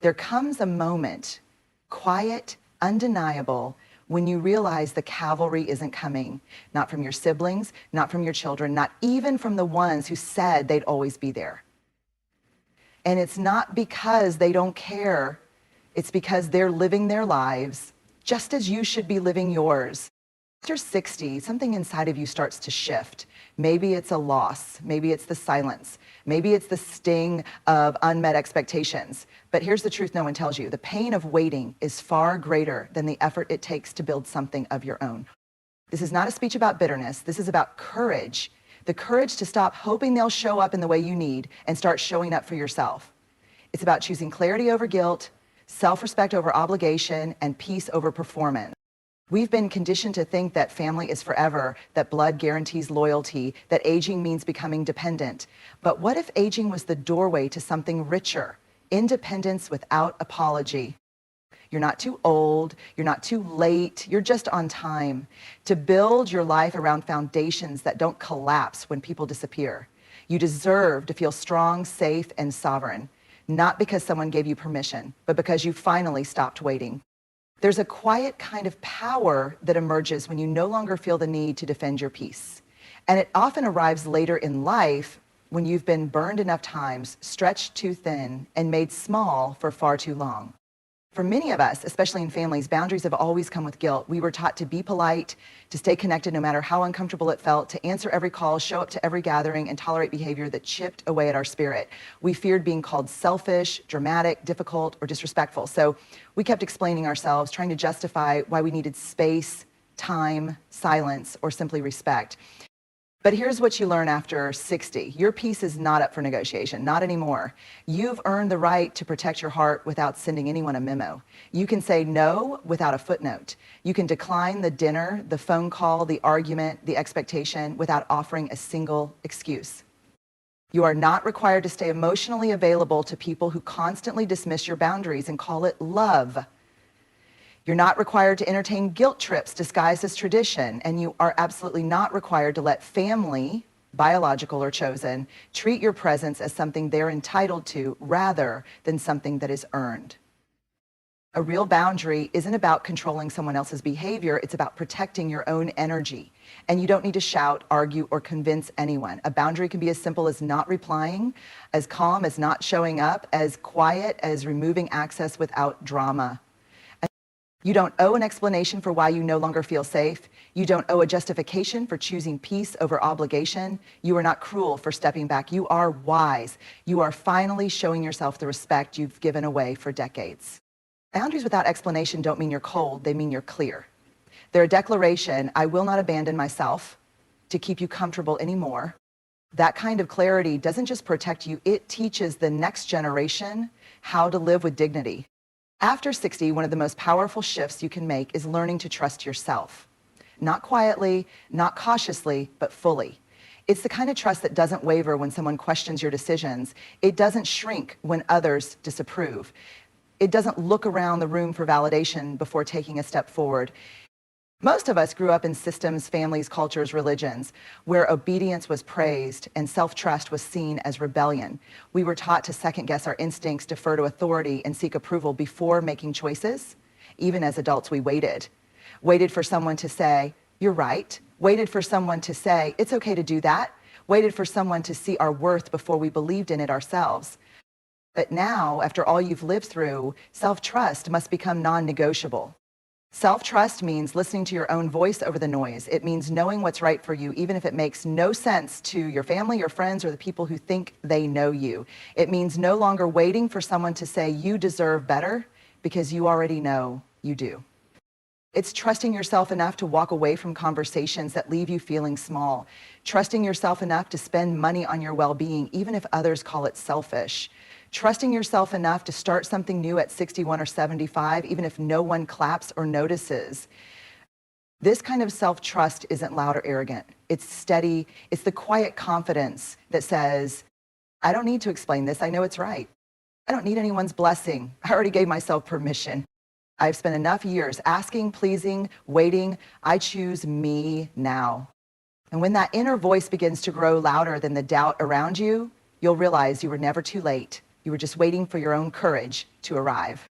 There comes a moment, quiet, undeniable, when you realize the cavalry isn't coming, not from your siblings, not from your children, not even from the ones who said they'd always be there. And it's not because they don't care. It's because they're living their lives just as you should be living yours. After 60, something inside of you starts to shift. Maybe it's a loss. Maybe it's the silence. Maybe it's the sting of unmet expectations. But here's the truth no one tells you. The pain of waiting is far greater than the effort it takes to build something of your own. This is not a speech about bitterness. This is about courage. The courage to stop hoping they'll show up in the way you need and start showing up for yourself. It's about choosing clarity over guilt, self-respect over obligation, and peace over performance. We've been conditioned to think that family is forever, that blood guarantees loyalty, that aging means becoming dependent. But what if aging was the doorway to something richer? Independence without apology. You're not too old, you're not too late, you're just on time to build your life around foundations that don't collapse when people disappear. You deserve to feel strong, safe, and sovereign, not because someone gave you permission, but because you finally stopped waiting. There's a quiet kind of power that emerges when you no longer feel the need to defend your peace. And it often arrives later in life when you've been burned enough times, stretched too thin, and made small for far too long. For many of us, especially in families, boundaries have always come with guilt. We were taught to be polite, to stay connected no matter how uncomfortable it felt, to answer every call, show up to every gathering, and tolerate behavior that chipped away at our spirit. We feared being called selfish, dramatic, difficult, or disrespectful. So we kept explaining ourselves, trying to justify why we needed space, time, silence, or simply respect. But here's what you learn after 60. Your peace is not up for negotiation, not anymore. You've earned the right to protect your heart without sending anyone a memo. You can say no without a footnote. You can decline the dinner, the phone call, the argument, the expectation without offering a single excuse. You are not required to stay emotionally available to people who constantly dismiss your boundaries and call it love. You're not required to entertain guilt trips disguised as tradition, and you are absolutely not required to let family, biological or chosen, treat your presence as something they're entitled to rather than something that is earned. A real boundary isn't about controlling someone else's behavior, it's about protecting your own energy. And you don't need to shout, argue, or convince anyone. A boundary can be as simple as not replying, as calm as not showing up, as quiet as removing access without drama. You don't owe an explanation for why you no longer feel safe. You don't owe a justification for choosing peace over obligation. You are not cruel for stepping back. You are wise. You are finally showing yourself the respect you've given away for decades. Boundaries without explanation don't mean you're cold, they mean you're clear. They're a declaration, I will not abandon myself to keep you comfortable anymore. That kind of clarity doesn't just protect you, it teaches the next generation how to live with dignity. After 60, one of the most powerful shifts you can make is learning to trust yourself. Not quietly, not cautiously, but fully. It's the kind of trust that doesn't waver when someone questions your decisions. It doesn't shrink when others disapprove. It doesn't look around the room for validation before taking a step forward. Most of us grew up in systems, families, cultures, religions, where obedience was praised and self-trust was seen as rebellion. We were taught to second-guess our instincts, defer to authority, and seek approval before making choices. Even as adults, we waited. Waited for someone to say, you're right. Waited for someone to say, it's okay to do that. Waited for someone to see our worth before we believed in it ourselves. But now, after all you've lived through, self-trust must become non-negotiable. Self-trust means listening to your own voice over the noise. It means knowing what's right for you, even if it makes no sense to your family, your friends, or the people who think they know you. It means no longer waiting for someone to say you deserve better because you already know you do. It's trusting yourself enough to walk away from conversations that leave you feeling small. Trusting yourself enough to spend money on your well-being, even if others call it selfish. Trusting yourself enough to start something new at 61 or 75, even if no one claps or notices. This kind of self-trust isn't loud or arrogant. It's steady. It's the quiet confidence that says, I don't need to explain this. I know it's right. I don't need anyone's blessing. I already gave myself permission. I've spent enough years asking, pleasing, waiting. I choose me now. And when that inner voice begins to grow louder than the doubt around you, you'll realize you were never too late. You were just waiting for your own courage to arrive.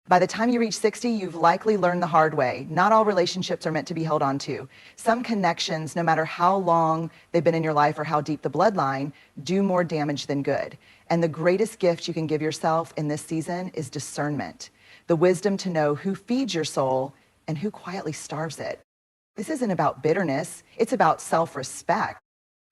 By the time you reach 60, you've likely learned the hard way. Not all relationships are meant to be held on to. Some connections, no matter how long they've been in your life or how deep the bloodline, do more damage than good. And the greatest gift you can give yourself in this season is discernment. The wisdom to know who feeds your soul and who quietly starves it. This isn't about bitterness. It's about self-respect.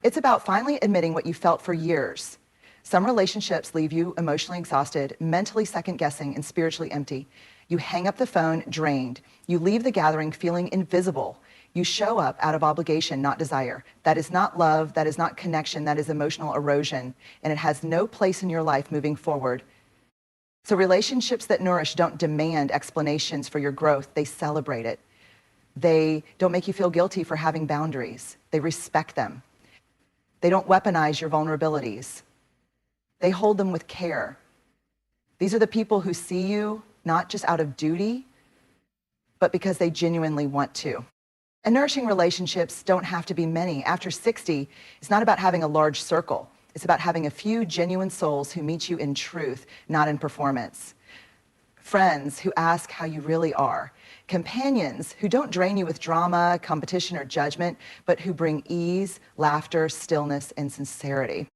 It's about finally admitting what you felt for years. Some relationships leave you emotionally exhausted, mentally second-guessing, and spiritually empty. You hang up the phone drained. You leave the gathering feeling invisible. You show up out of obligation, not desire. That is not love. That is not connection. That is emotional erosion. And it has no place in your life moving forward. So relationships that nourish don't demand explanations for your growth. They celebrate it. They don't make you feel guilty for having boundaries. They respect them. They don't weaponize your vulnerabilities. They hold them with care. These are the people who see you not just out of duty, but because they genuinely want to. And nourishing relationships don't have to be many. After 60, it's not about having a large circle. It's about having a few genuine souls who meet you in truth, not in performance. Friends who ask how you really are. Companions who don't drain you with drama, competition, or judgment, but who bring ease, laughter, stillness, and sincerity.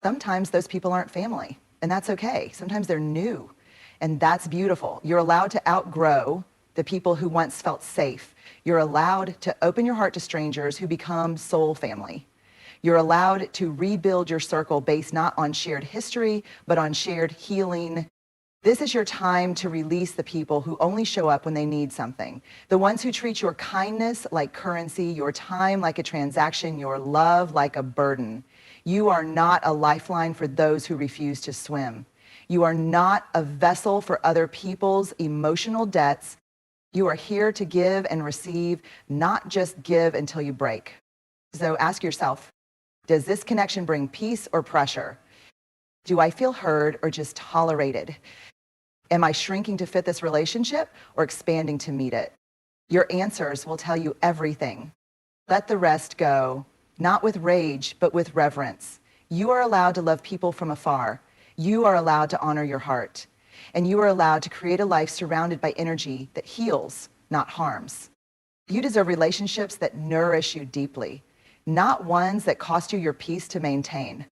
Sometimes those people aren't family, and that's okay. Sometimes they're new, and that's beautiful. You're allowed to outgrow the people who once felt safe. You're allowed to open your heart to strangers who become soul family. You're allowed to rebuild your circle based not on shared history, but on shared healing. This is your time to release the people who only show up when they need something. The ones who treat your kindness like currency, your time like a transaction, your love like a burden. You are not a lifeline for those who refuse to swim. You are not a vessel for other people's emotional debts. You are here to give and receive, not just give until you break. So ask yourself, does this connection bring peace or pressure? Do I feel heard or just tolerated? Am I shrinking to fit this relationship or expanding to meet it? Your answers will tell you everything. Let the rest go, not with rage, but with reverence. You are allowed to love people from afar. You are allowed to honor your heart. And you are allowed to create a life surrounded by energy that heals, not harms. You deserve relationships that nourish you deeply, not ones that cost you your peace to maintain.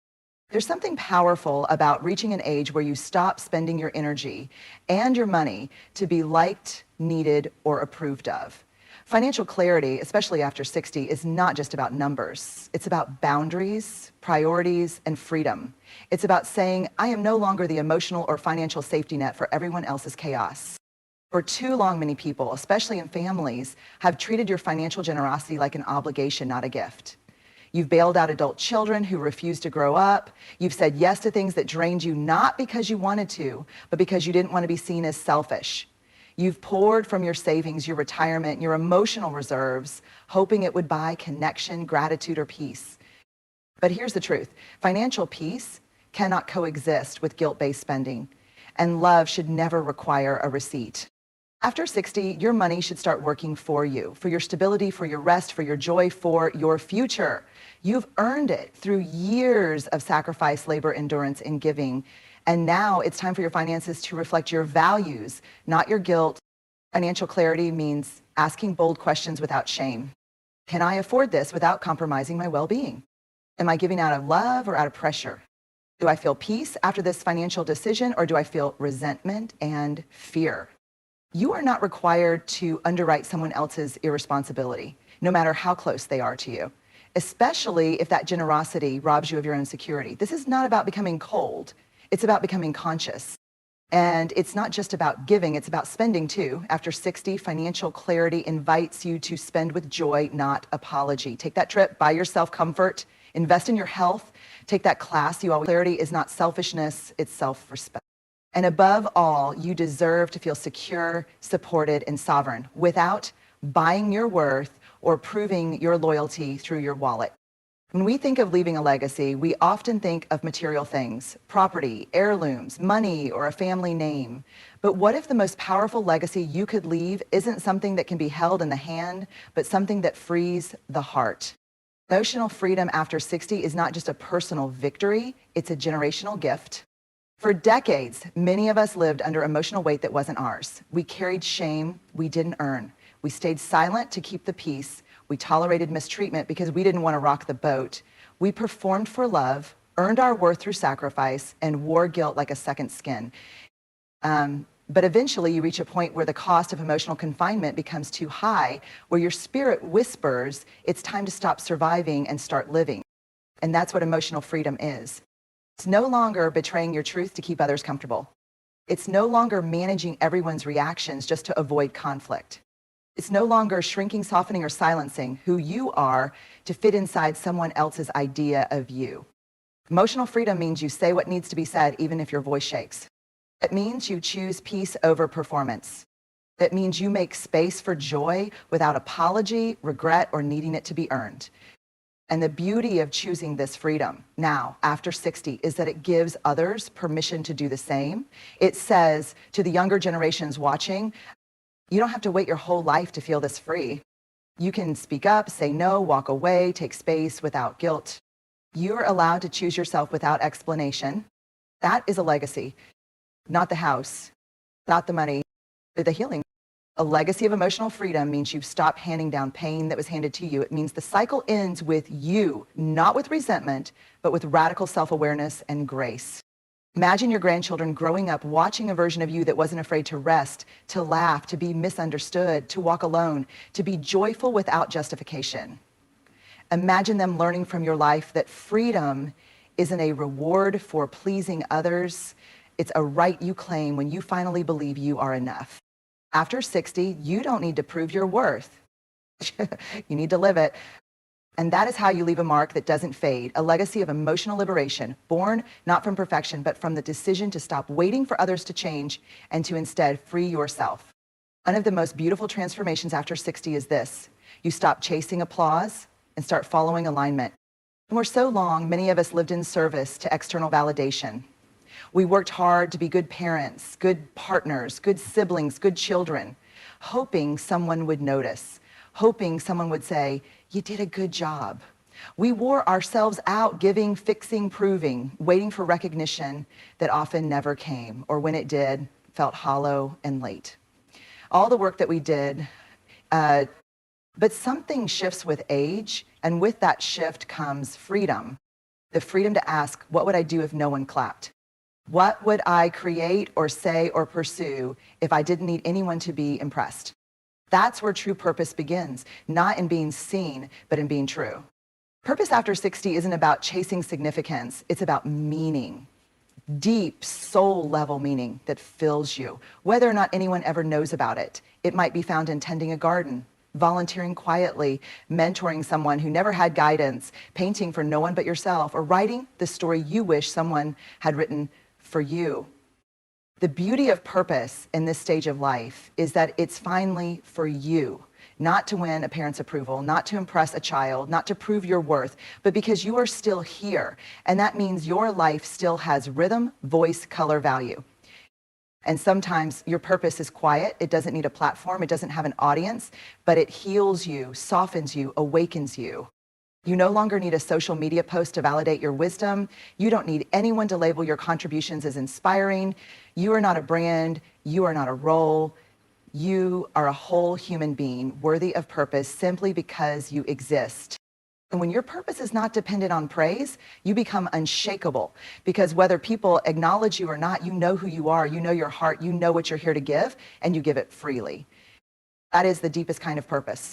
There's something powerful about reaching an age where you stop spending your energy and your money to be liked, needed, or approved of. Financial clarity, especially after 60, is not just about numbers. It's about boundaries, priorities, and freedom. It's about saying, I am no longer the emotional or financial safety net for everyone else's chaos. For too long, many people, especially in families, have treated your financial generosity like an obligation, not a gift. You've bailed out adult children who refuse to grow up. You've said yes to things that drained you, not because you wanted to, but because you didn't want to be seen as selfish. You've poured from your savings, your retirement, your emotional reserves, hoping it would buy connection, gratitude, or peace. But here's the truth. Financial peace cannot coexist with guilt-based spending, and love should never require a receipt. After 60, your money should start working for you, for your stability, for your rest, for your joy, for your future. You've earned it through years of sacrifice, labor, endurance, and giving. And now it's time for your finances to reflect your values, not your guilt. Financial clarity means asking bold questions without shame. Can I afford this without compromising my well-being? Am I giving out of love or out of pressure? Do I feel peace after this financial decision, or do I feel resentment and fear? You are not required to underwrite someone else's irresponsibility, no matter how close they are to you, especially if that generosity robs you of your own security. This is not about becoming cold. It's about becoming conscious. And it's not just about giving, it's about spending too. After 60, financial clarity invites you to spend with joy, not apology. Take that trip, buy yourself comfort, invest in your health, take that class. Clarity is not selfishness, it's self-respect. And above all, you deserve to feel secure, supported, and sovereign without buying your worth or proving your loyalty through your wallet. When we think of leaving a legacy, we often think of material things, property, heirlooms, money, or a family name. But what if the most powerful legacy you could leave isn't something that can be held in the hand, but something that frees the heart? Emotional freedom after 60 is not just a personal victory, it's a generational gift. For decades, many of us lived under emotional weight that wasn't ours. We carried shame we didn't earn. We stayed silent to keep the peace. We tolerated mistreatment because we didn't want to rock the boat. We performed for love, earned our worth through sacrifice, and wore guilt like a second skin. But eventually you reach a point where the cost of emotional confinement becomes too high, where your spirit whispers, it's time to stop surviving and start living. And that's what emotional freedom is. It's no longer betraying your truth to keep others comfortable. It's no longer managing everyone's reactions just to avoid conflict. It's no longer shrinking, softening, or silencing who you are to fit inside someone else's idea of you. Emotional freedom means you say what needs to be said even if your voice shakes. It means you choose peace over performance. It means you make space for joy without apology, regret, or needing it to be earned. And the beauty of choosing this freedom now, after 60, is that it gives others permission to do the same. It says to the younger generations watching, you don't have to wait your whole life to feel this free. You can speak up, say no, walk away, take space without guilt. You're allowed to choose yourself without explanation. That is a legacy, not the house, not the money, the healing. A legacy of emotional freedom means you've stopped handing down pain that was handed to you. It means the cycle ends with you, not with resentment, but with radical self-awareness and grace. Imagine your grandchildren growing up watching a version of you that wasn't afraid to rest, to laugh, to be misunderstood, to walk alone, to be joyful without justification. Imagine them learning from your life that freedom isn't a reward for pleasing others. It's a right you claim when you finally believe you are enough. After 60, you don't need to prove your worth. You need to live it. And that is how you leave a mark that doesn't fade, a legacy of emotional liberation, born not from perfection, but from the decision to stop waiting for others to change and to instead free yourself. One of the most beautiful transformations after 60 is this. You stop chasing applause and start following alignment. And for so long, many of us lived in service to external validation. We worked hard to be good parents, good partners, good siblings, good children, hoping someone would notice, hoping someone would say, you did a good job. We wore ourselves out giving, fixing, proving, waiting for recognition that often never came, or when it did, felt hollow and late. All the work that we did, but something shifts with age, and with that shift comes freedom. The freedom to ask, what would I do if no one clapped? What would I create or say or pursue if I didn't need anyone to be impressed? That's where true purpose begins, not in being seen, but in being true. Purpose after 60 isn't about chasing significance. It's about meaning, deep soul level meaning that fills you, whether or not anyone ever knows about it. It might be found in tending a garden, volunteering quietly, mentoring someone who never had guidance, painting for no one but yourself, or writing the story you wish someone had written for you. The beauty of purpose in this stage of life is that it's finally for you, not to win a parent's approval, not to impress a child, not to prove your worth, but because you are still here. And that means your life still has rhythm, voice, color, value. And sometimes your purpose is quiet. It doesn't need a platform. It doesn't have an audience, but it heals you, softens you, awakens you. You no longer need a social media post to validate your wisdom. You don't need anyone to label your contributions as inspiring. You are not a brand. You are not a role. You are a whole human being worthy of purpose simply because you exist. And when your purpose is not dependent on praise, you become unshakable, because whether people acknowledge you or not, you know who you are, you know your heart, you know what you're here to give, and you give it freely. That is the deepest kind of purpose,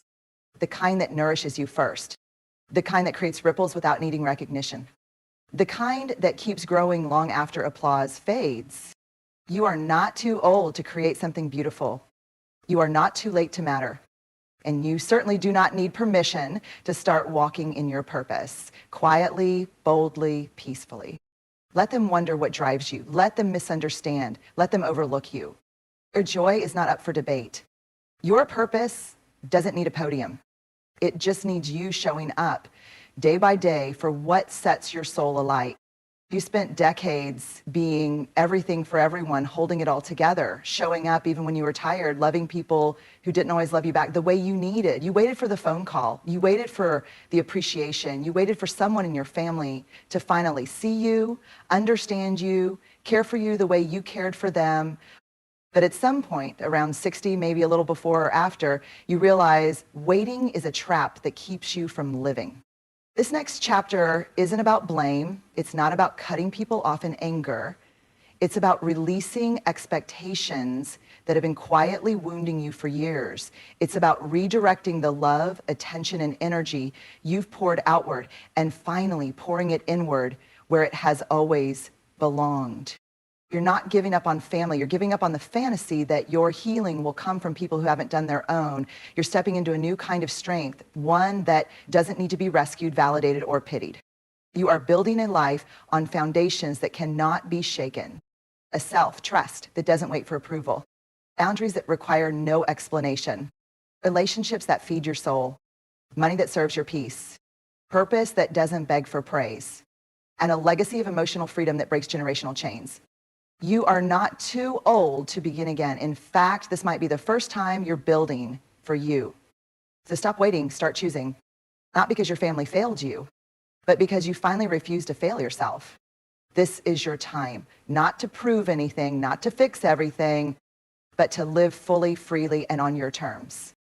the kind that nourishes you first, the kind that creates ripples without needing recognition, the kind that keeps growing long after applause fades. You are not too old to create something beautiful. You are not too late to matter. And you certainly do not need permission to start walking in your purpose, quietly, boldly, peacefully. Let them wonder what drives you. Let them misunderstand. Let them overlook you. Your joy is not up for debate. Your purpose doesn't need a podium. It just needs you showing up day by day for what sets your soul alight. You spent decades being everything for everyone, holding it all together, showing up even when you were tired, loving people who didn't always love you back the way you needed. You waited for the phone call. You waited for the appreciation. You waited for someone in your family to finally see you, understand you, care for you the way you cared for them. But at some point, around 60, maybe a little before or after, you realize waiting is a trap that keeps you from living. This next chapter isn't about blame. It's not about cutting people off in anger. It's about releasing expectations that have been quietly wounding you for years. It's about redirecting the love, attention, and energy you've poured outward and finally pouring it inward where it has always belonged. You're not giving up on family. You're giving up on the fantasy that your healing will come from people who haven't done their own. You're stepping into a new kind of strength, one that doesn't need to be rescued, validated, or pitied. You are building a life on foundations that cannot be shaken. A self-trust that doesn't wait for approval. Boundaries that require no explanation. Relationships that feed your soul. Money that serves your peace. Purpose that doesn't beg for praise. And a legacy of emotional freedom that breaks generational chains. You are not too old to begin again. In fact, this might be the first time you're building for you. So stop waiting, start choosing. Not because your family failed you, but because you finally refused to fail yourself. This is your time, not to prove anything, not to fix everything, but to live fully, freely, and on your terms.